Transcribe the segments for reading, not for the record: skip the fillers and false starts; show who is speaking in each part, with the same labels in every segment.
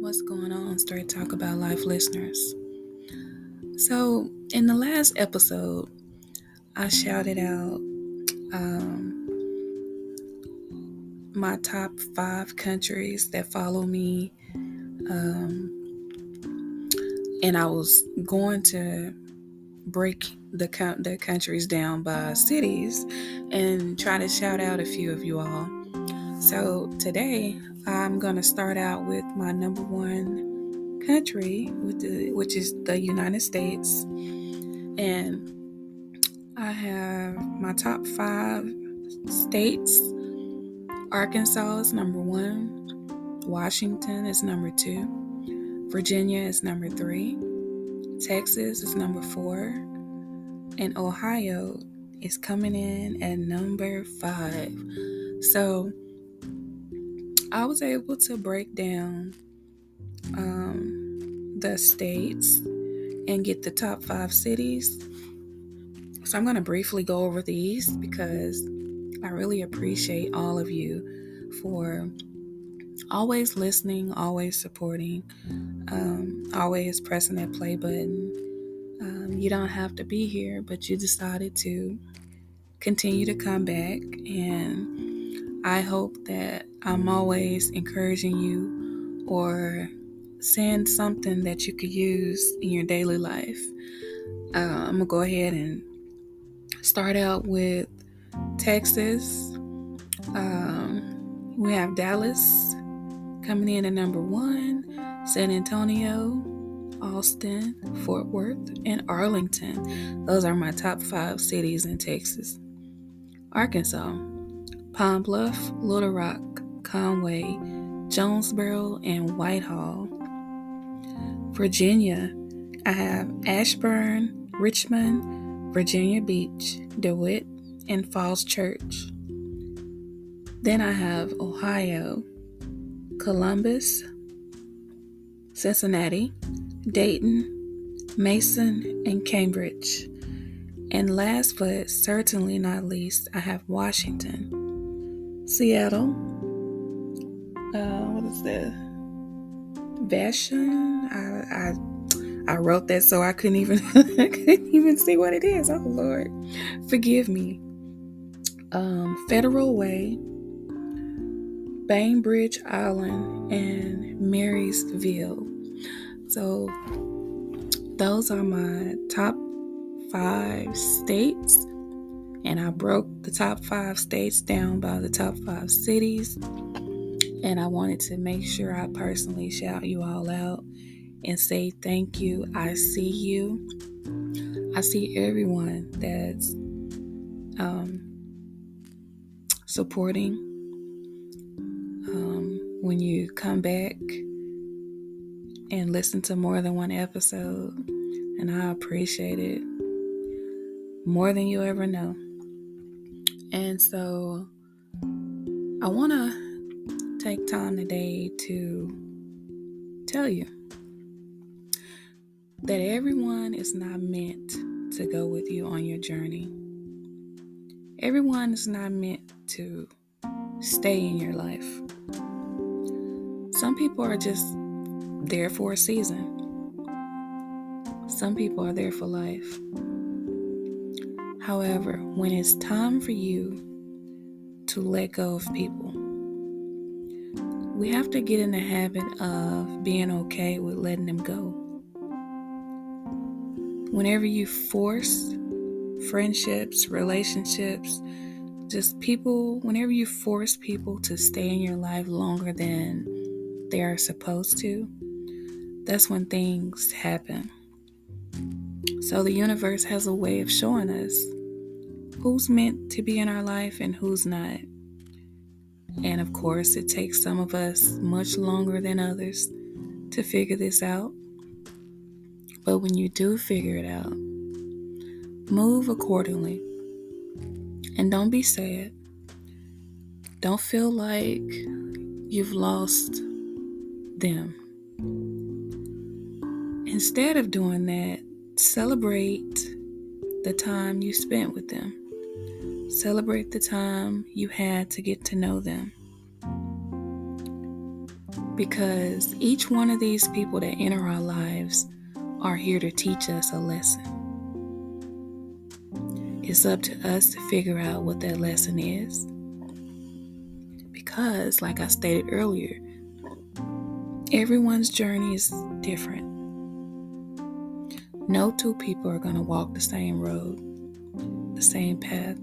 Speaker 1: What's going on, Straight Talk About Life listeners? So, in the last episode, I shouted out my top 5 countries that follow me, and I was going to break the countries down by cities and try to shout out a few of you all. So, today, I'm going to start out with my number one country, which is the United States. And I have my top 5 states. Arkansas is number 1. Washington is number 2. Virginia is number 3. Texas is number 4. And Ohio is coming in at number 5. So I was able to break down the states and get the top 5 cities. So I'm going to briefly go over these because I really appreciate all of you for always listening, always supporting, always pressing that play button. You don't have to be here, but you decided to continue to come back. And I hope that I'm always encouraging you or saying something that you could use in your daily life. I'm going to go ahead and start out with Texas. We have Dallas coming in at number 1, San Antonio, Austin, Fort Worth, and Arlington. Those are my top 5 cities in Texas. Arkansas, Pine Bluff, Little Rock, Conway, Jonesboro, and Whitehall. Virginia, I have Ashburn, Richmond, Virginia Beach, DeWitt, and Falls Church. Then I have Ohio, Columbus, Cincinnati, Dayton, Mason, and Cambridge. And last but certainly not least, I have Washington, Seattle, what is that? Vashon? I wrote that so I couldn't even see what it is. Oh Lord, forgive me. Federal Way, Bainbridge Island, and Marysville. So those are my top 5 states, and I broke the top 5 states down by the top 5 cities, and I wanted to make sure I personally shout you all out and say thank you. I see you. I see everyone that's supporting. When you come back and listen to more than one episode, and I appreciate it more than you ever know. And so I want to take time today to tell you that everyone is not meant to go with you on your journey. Everyone is not meant to stay in your life. Some people are just there for a season. Some people are there for life. However, when it's time for you to let go of people, we have to get in the habit of being okay with letting them go. Whenever you force friendships, relationships, whenever you force people to stay in your life longer than they are supposed to, that's when things happen. So the universe has a way of showing us who's meant to be in our life and who's not. And of course, it takes some of us much longer than others to figure this out. But when you do figure it out, move accordingly. And don't be sad. Don't feel like you've lost them. Instead of doing that, celebrate the time you spent with them. Celebrate the time you had to get to know them. because each one of these people that enter our lives are here to teach us a lesson. It's up to us to figure out what that lesson is. Because, like I stated earlier, everyone's journey is different. No two people are going to walk the same road, the same path.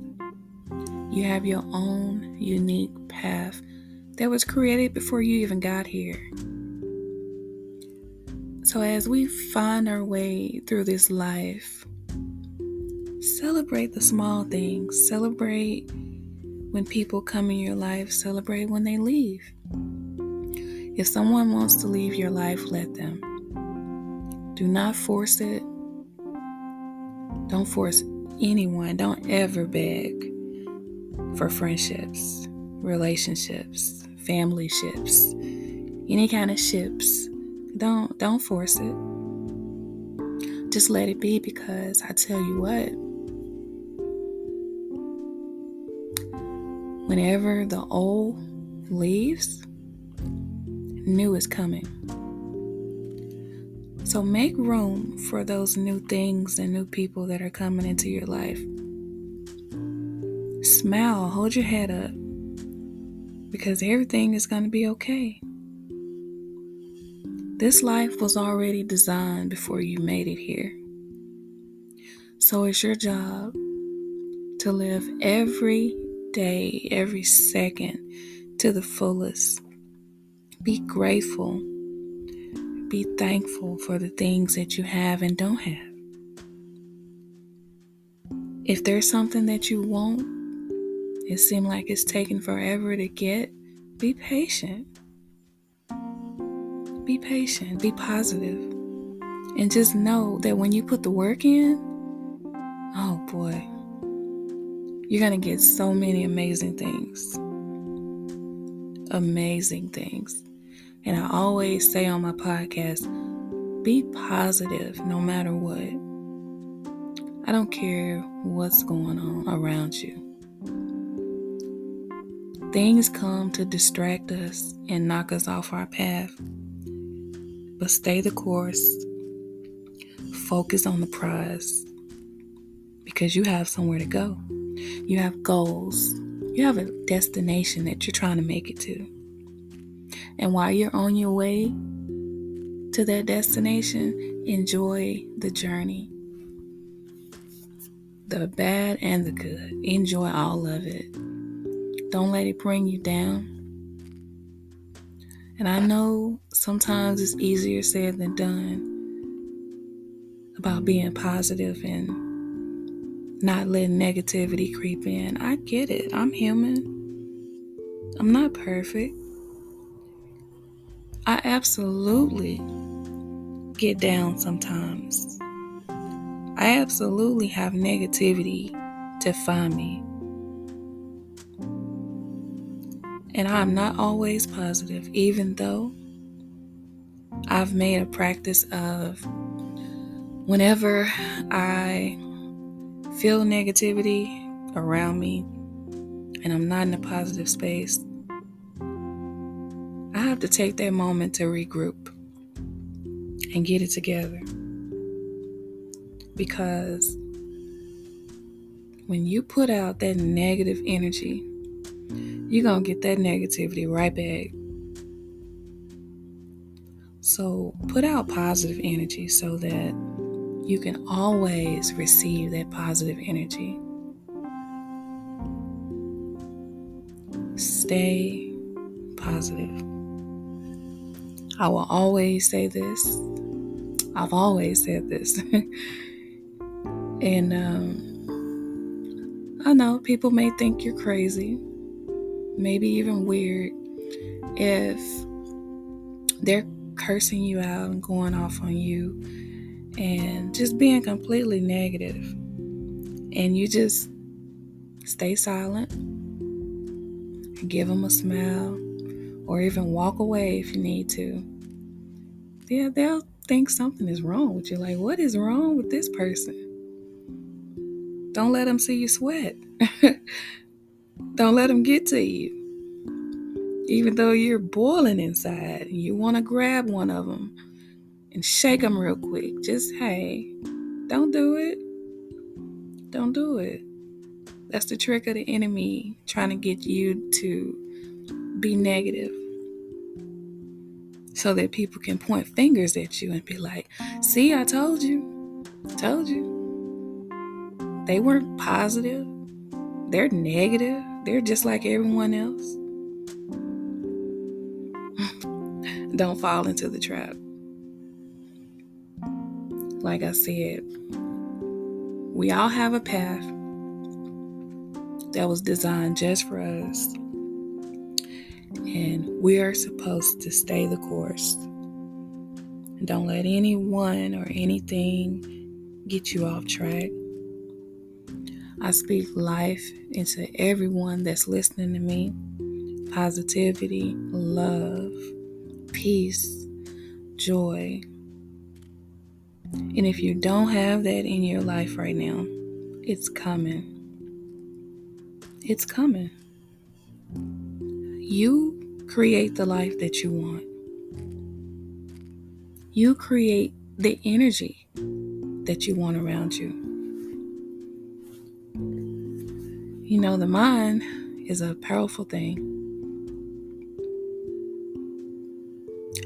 Speaker 1: You have your own unique path that was created before you even got here. So as we find our way through this life, celebrate the small things. Celebrate when people come in your life. Celebrate when they leave. If someone wants to leave your life, let them. Do not force it. Don't force anyone. Don't ever beg for friendships, relationships, family ships, any kind of ships. Don't force it. Just let it be, because I tell you what, whenever the old leaves, new is coming. So make room for those new things and new people that are coming into your life. Smile, hold your head up, because everything is going to be okay. This life was already designed before you made it here. So it's your job to live every day, every second to the fullest. Be grateful. Be thankful for the things that you have and don't have. If there's something that you want, it seems like it's taking forever to get, be patient. Be patient, be positive, and just know that when you put the work in, oh boy, you're going to get so many amazing things. Amazing things. And I always say on my podcast, be positive no matter what. I don't care what's going on around you. Things come to distract us and knock us off our path. But stay the course. Focus on the prize. Because you have somewhere to go. You have goals. You have a destination that you're trying to make it to. And while you're on your way to that destination, enjoy the journey. The bad and the good. Enjoy all of it. Don't let it bring you down. And I know sometimes it's easier said than done about being positive and not letting negativity creep in. I get it. I'm human. I'm not perfect. I absolutely get down sometimes. I absolutely have negativity to find me. And I'm not always positive, even though I've made a practice of whenever I feel negativity around me and I'm not in a positive space, I have to take that moment to regroup and get it together. Because when you put out that negative energy, you're going to get that negativity right back. So put out positive energy so that you can always receive that positive energy. Stay positive. I will always say this. I've always said this. And I know people may think you're crazy, maybe even weird, if they're cursing you out and going off on you and just being completely negative, and you just stay silent and give them a smile, or even walk away if you need to. Yeah, they'll think something is wrong with you. Like, what is wrong with this person? Don't let them see you sweat. Don't let them get to you. Even though you're boiling inside and you want to grab one of them and shake them real quick. Just, hey, don't do it. Don't do it. That's the trick of the enemy, trying to get you to be negative so that people can point fingers at you and be like, see, I told you. Told you. They weren't positive. They're negative. They're just like everyone else. Don't fall into the trap. Like I said, we all have a path that was designed just for us. And we are supposed to stay the course. And don't let anyone or anything get you off track. I speak life into everyone that's listening to me. Positivity, love, peace, joy. And if you don't have that in your life right now, it's coming. It's coming. You create the life that you want. You create the energy that you want around you. You know, the mind is a powerful thing.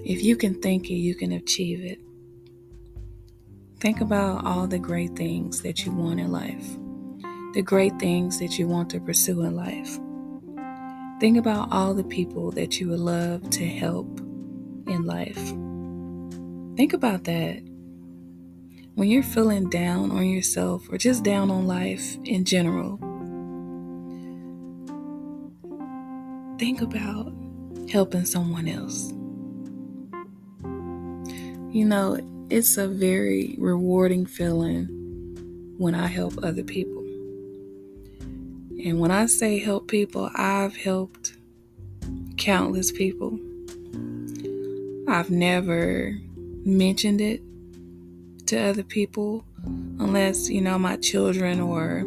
Speaker 1: If you can think it, you can achieve it. Think about all the great things that you want in life, the great things that you want to pursue in life. Think about all the people that you would love to help in life. Think about that. When you're feeling down on yourself or just down on life in general, think about helping someone else. You know, it's a very rewarding feeling when I help other people. And when I say help people, I've helped countless people. I've never mentioned it to other people unless, my children or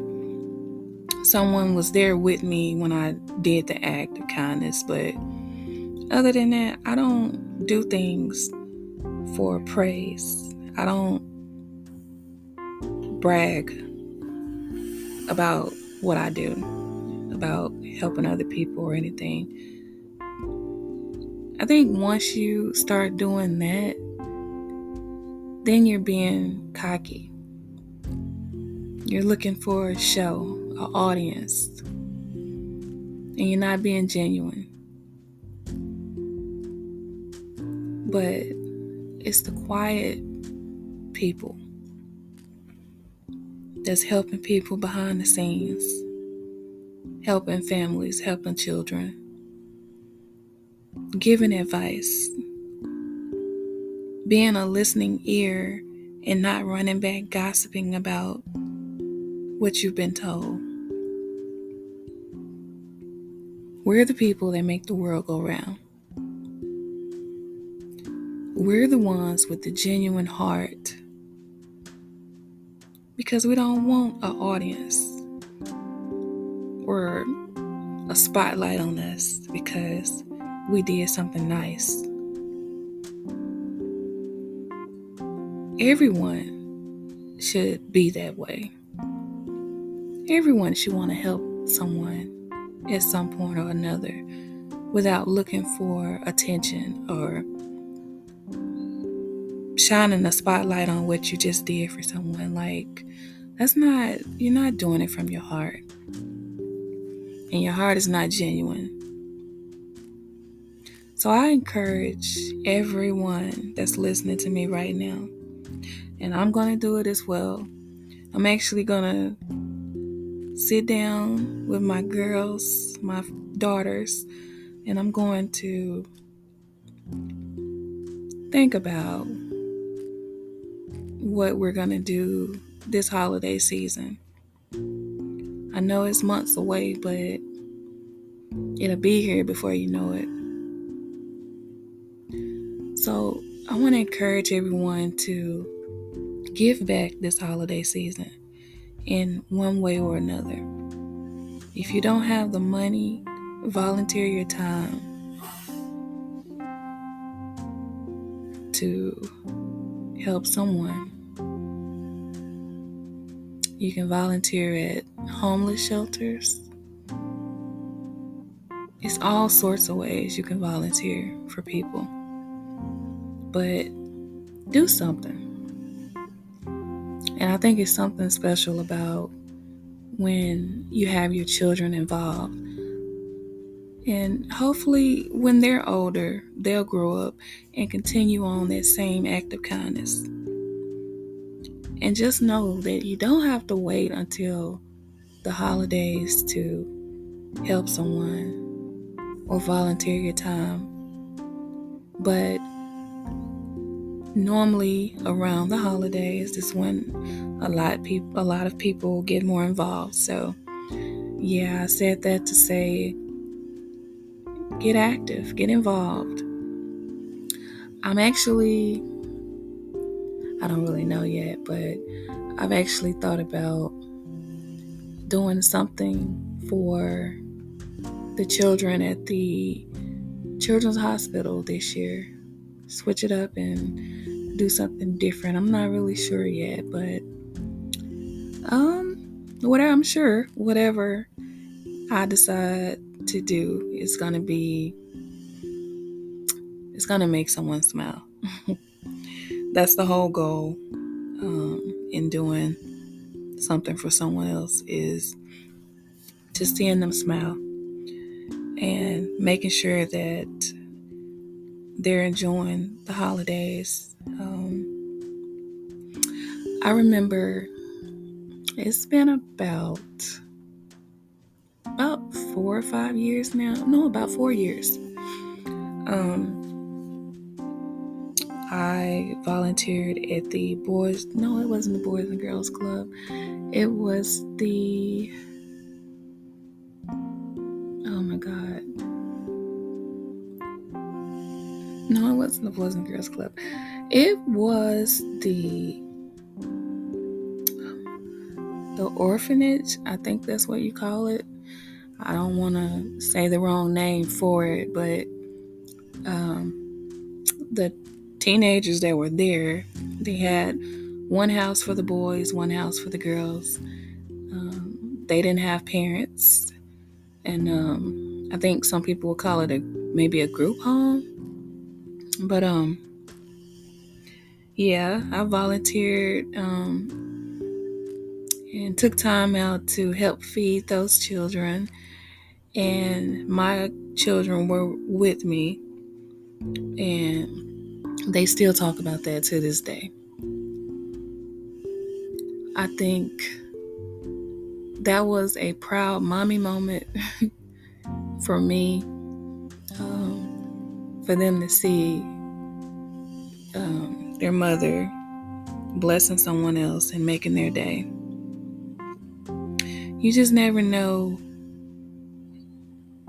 Speaker 1: someone was there with me when I did the act of kindness. But other than that, I don't do things for praise. I don't brag about what I do, about helping other people or anything. I think once you start doing that, then you're being cocky. You're looking for a show, an audience, and you're not being genuine. But it's the quiet people that's helping people behind the scenes, helping families, helping children, giving advice, being a listening ear and not running back gossiping about what you've been told. We're the people that make the world go round. We're the ones with the genuine heart, because we don't want an audience or a spotlight on us because we did something nice. Everyone should be that way. Everyone should want to help someone at some point or another without looking for attention or shining a spotlight on what you just did for someone. Like, you're not doing it from your heart. And your heart is not genuine. So I encourage everyone that's listening to me right now, and I'm going to do it as well. I'm actually going to sit down with my girls, my daughters, and I'm going to think about what we're going to do this holiday season. I know it's months away, but it'll be here before you know it. So I want to encourage everyone to give back this holiday season in one way or another. If you don't have the money, volunteer your time. to help someone. You can volunteer at homeless shelters. It's all sorts of ways you can volunteer for people. But do something. And I think it's something special about when you have your children involved. And hopefully when they're older, they'll grow up and continue on that same act of kindness. And just know that you don't have to wait until the holidays to help someone or volunteer your time. But normally around the holidays is when a lot of people get more involved. So yeah, I said that to say get active, get involved. I don't really know yet, but I've actually thought about doing something for the children at the Children's Hospital this year. Switch it up and do something different. I'm not really sure yet, but whatever I decide to do is gonna make someone smile. That's the whole goal in doing something for someone else, is to seeing them smile and making sure that they're enjoying the holidays. I remember it's been about 4 or 5 years now. No, about 4 years. I volunteered at the boys. No, it wasn't the Boys and Girls Club. It was the. Oh my God. No, it wasn't the Boys and Girls Club. It was the orphanage. I think that's what you call it. I don't want to say the wrong name for it, but the teenagers that were there, they had one house for the boys, one house for the girls. They didn't have parents, and I think some people would call it maybe a group home. But yeah, I volunteered and took time out to help feed those children, and my children were with me, and they still talk about that to this day. I think that was a proud mommy moment for me, for them to see their mother blessing someone else and making their day. You just never know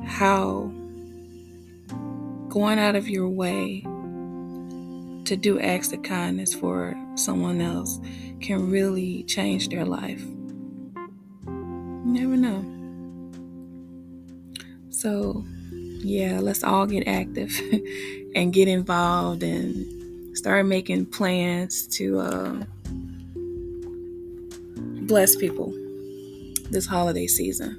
Speaker 1: how going out of your way to do acts of kindness for someone else can really change their life. You never know. So yeah, let's all get active and get involved and start making plans to bless people this holiday season.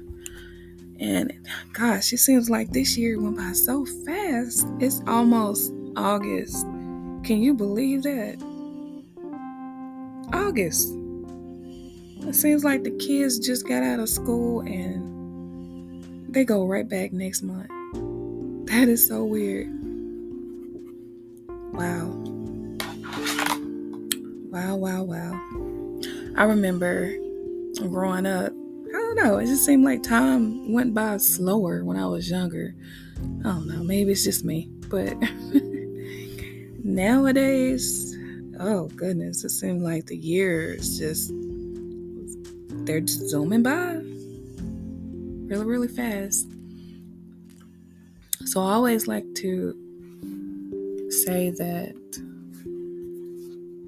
Speaker 1: And gosh, it seems like this year went by so fast. It's almost August. Can you believe that? August. It seems like the kids just got out of school and they go right back next month. That is so weird. Wow. Wow. I remember growing up, I don't know, it just seemed like time went by slower when I was younger. I don't know, maybe it's just me. But nowadays, oh goodness, it seems like the years they're just zooming by really, really fast. So I always like to say that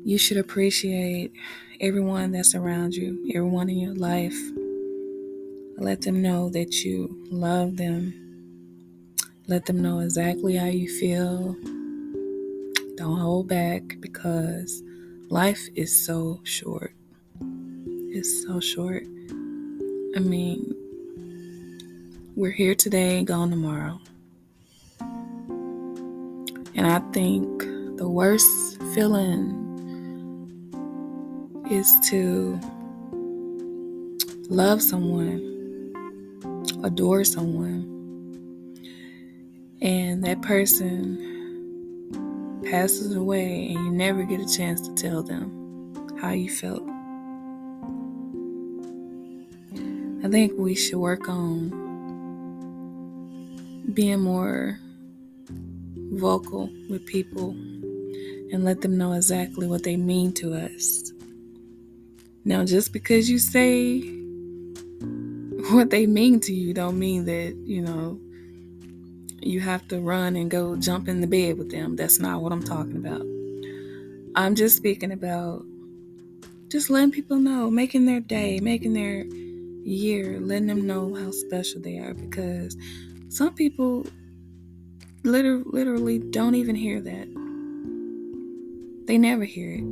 Speaker 1: you should appreciate everyone that's around you, everyone in your life. Let them know that you love them. Let them know exactly how you feel. Don't hold back, because life is so short. It's so short. I mean, we're here today, gone tomorrow. And I think the worst feeling is to love someone, adore someone, and that person passes away and you never get a chance to tell them how you felt. I think we should work on being more vocal with people and let them know exactly what they mean to us. Now, just because you say what they mean to you don't mean that, you have to run and go jump in the bed with them. That's not what I'm talking about. I'm just speaking about just letting people know, making their day, making their year, letting them know how special they are, because some people literally don't even hear that. They never hear it.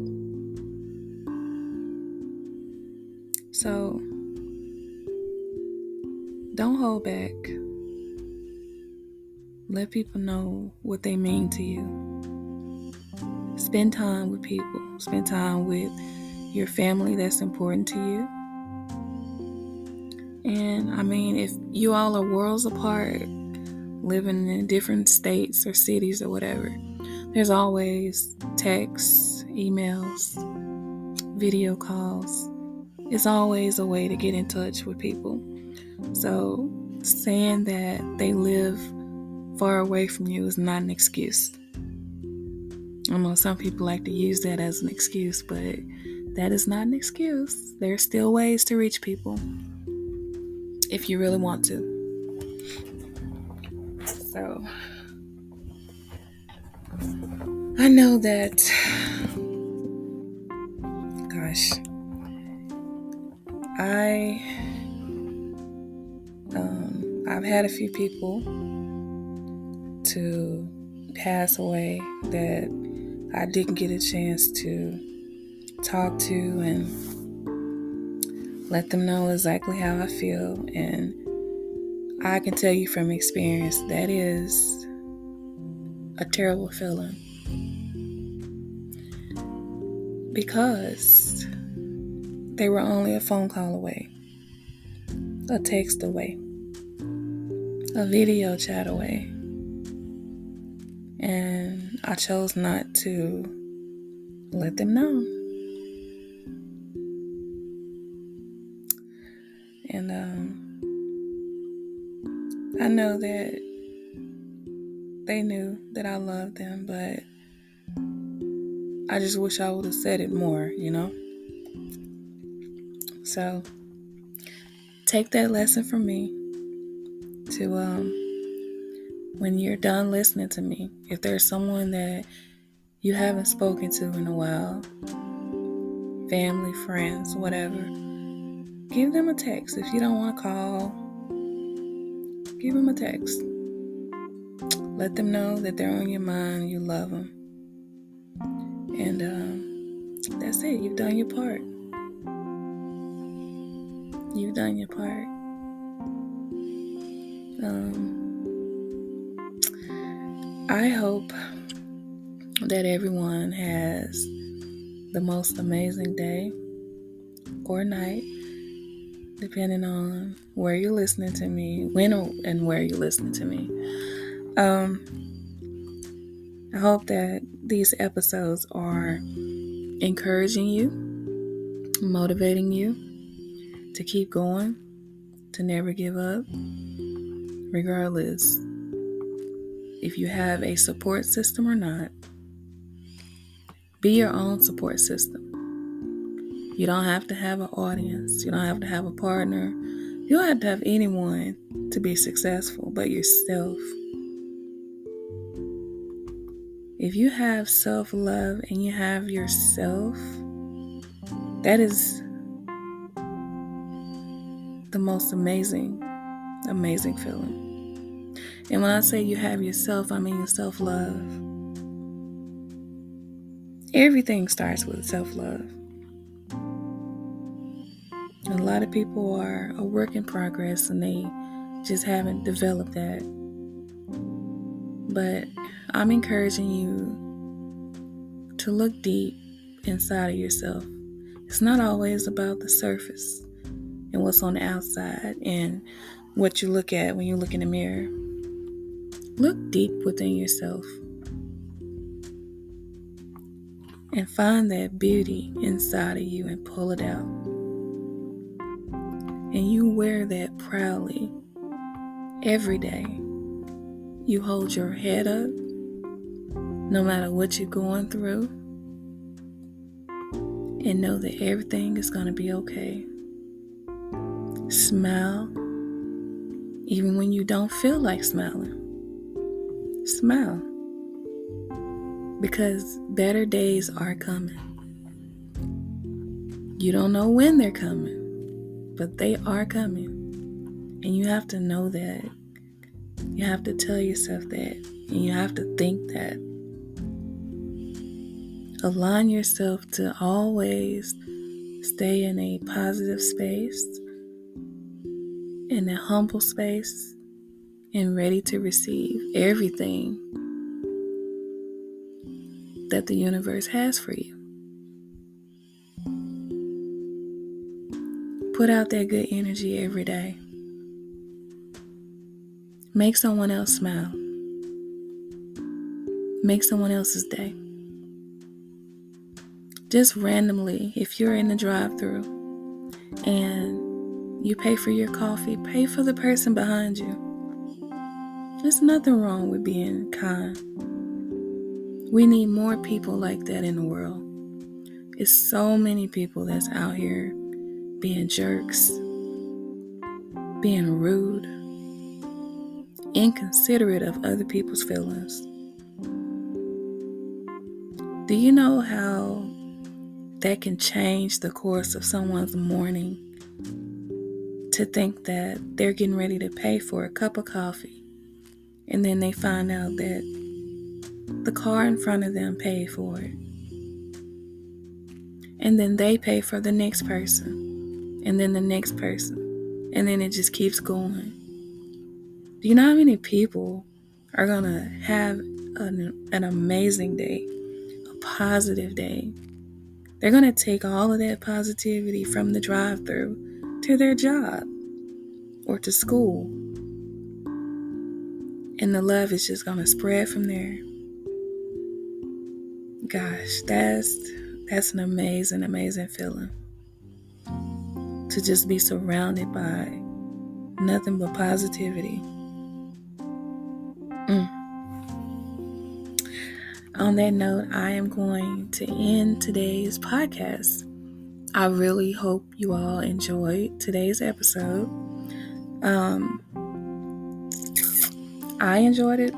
Speaker 1: So don't hold back. Let people know what they mean to you. Spend time with people. Spend time with your family that's important to you. And I mean, if you all are worlds apart, living in different states or cities or whatever, there's always texts, emails, video calls. It's always a way to get in touch with people. So saying that they live far away from you is not an excuse. I know some people like to use that as an excuse, but that is not an excuse. There's still ways to reach people if you really want to. So I know that, I've had a few people to pass away that I didn't get a chance to talk to and let them know exactly how I feel. And I can tell you from experience, that is a terrible feeling, because they were only a phone call away, a text away, a video chat away. And I chose not to let them know. And I know that they knew that I loved them, but I just wish I would have said it more, So take that lesson from me to when you're done listening to me, if there's someone that you haven't spoken to in a while, family, friends, whatever, give them a text. If you don't want to call, give them a text. Let them know that they're on your mind, you love them. And that's it. You've done your part. You've done your part. I hope that everyone has the most amazing day or night, depending on where you're listening to me, when and where you're listening to me. I hope that these episodes are encouraging you, motivating you to keep going, to never give up, regardless if you have a support system or not. Be your own support system. You don't have to have an audience. You don't have to have a partner. You don't have to have anyone to be successful but yourself. If you have self-love and you have yourself, that is the most amazing feeling. And when I say you have yourself, I mean your self-love. Everything starts with self-love. A lot of people are a work in progress and they just haven't developed that. But I'm encouraging you to look deep inside of yourself. It's not always about the surface and what's on the outside and what you look at when you look in the mirror. Look deep within yourself and find that beauty inside of you and pull it out. And you wear that proudly every day. You hold your head up no matter what you're going through, and know that everything is going to be okay. Smile even when you don't feel like smiling. Smile, because better days are coming. You don't know when they're coming, but they are coming. And you have to know that. You have to tell yourself that. And you have to think that. Align yourself to always stay in a positive space, in a humble space, and ready to receive everything that the universe has for you. Put out that good energy every day. Make someone else smile. Make someone else's day. Just randomly, if you're in the drive-thru and you pay for your coffee, pay for the person behind you. There's nothing wrong with being kind. We need more people like that in the world. It's so many people that's out here being jerks, being rude, inconsiderate of other people's feelings. Do you know how that can change the course of someone's morning? To think that they're getting ready to pay for a cup of coffee, and then they find out that the car in front of them paid for it. And then they pay for the next person, and then the next person, and then it just keeps going. Do you know how many people are going to have an amazing day, a positive day? They're going to take all of that positivity from the drive-thru to their job or to school. And the love is just going to spread from there. Gosh, that's an amazing, amazing feeling. To just be surrounded by nothing but positivity. On that note, I am going to end today's podcast. I really hope you all enjoyed today's episode. I enjoyed it.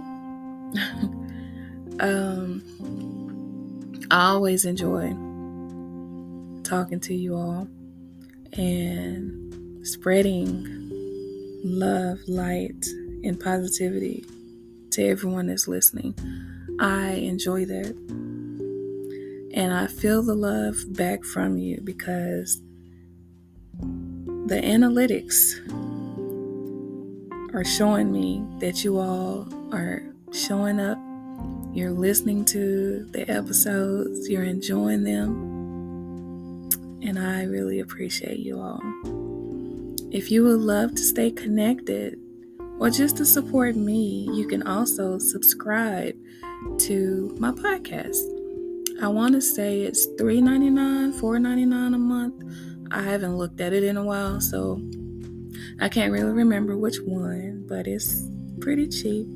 Speaker 1: I always enjoy talking to you all and spreading love, light, and positivity to everyone that's listening. I enjoy that. And I feel the love back from you because the analytics are showing me that you all are showing up. You're listening to the episodes. You're enjoying them. And I really appreciate you all. If you would love to stay connected or just to support me, you can also subscribe to my podcast. I want to say it's $3.99, $4.99 a month. I haven't looked at it in a while, so I can't really remember which one, but it's pretty cheap.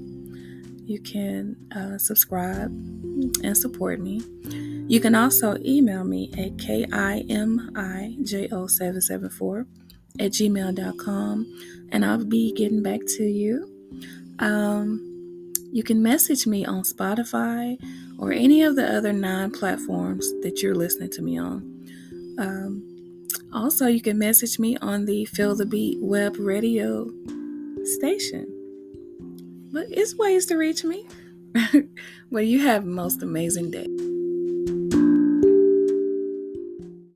Speaker 1: You can subscribe and support me. You can also email me at kimijo774@gmail.com, and I'll be getting back to you. You can message me on Spotify or any of the other 9 platforms that you're listening to me on. Also, you can message me on the Feel the Beat web radio station. But it's ways to reach me. Well, you have the most amazing day.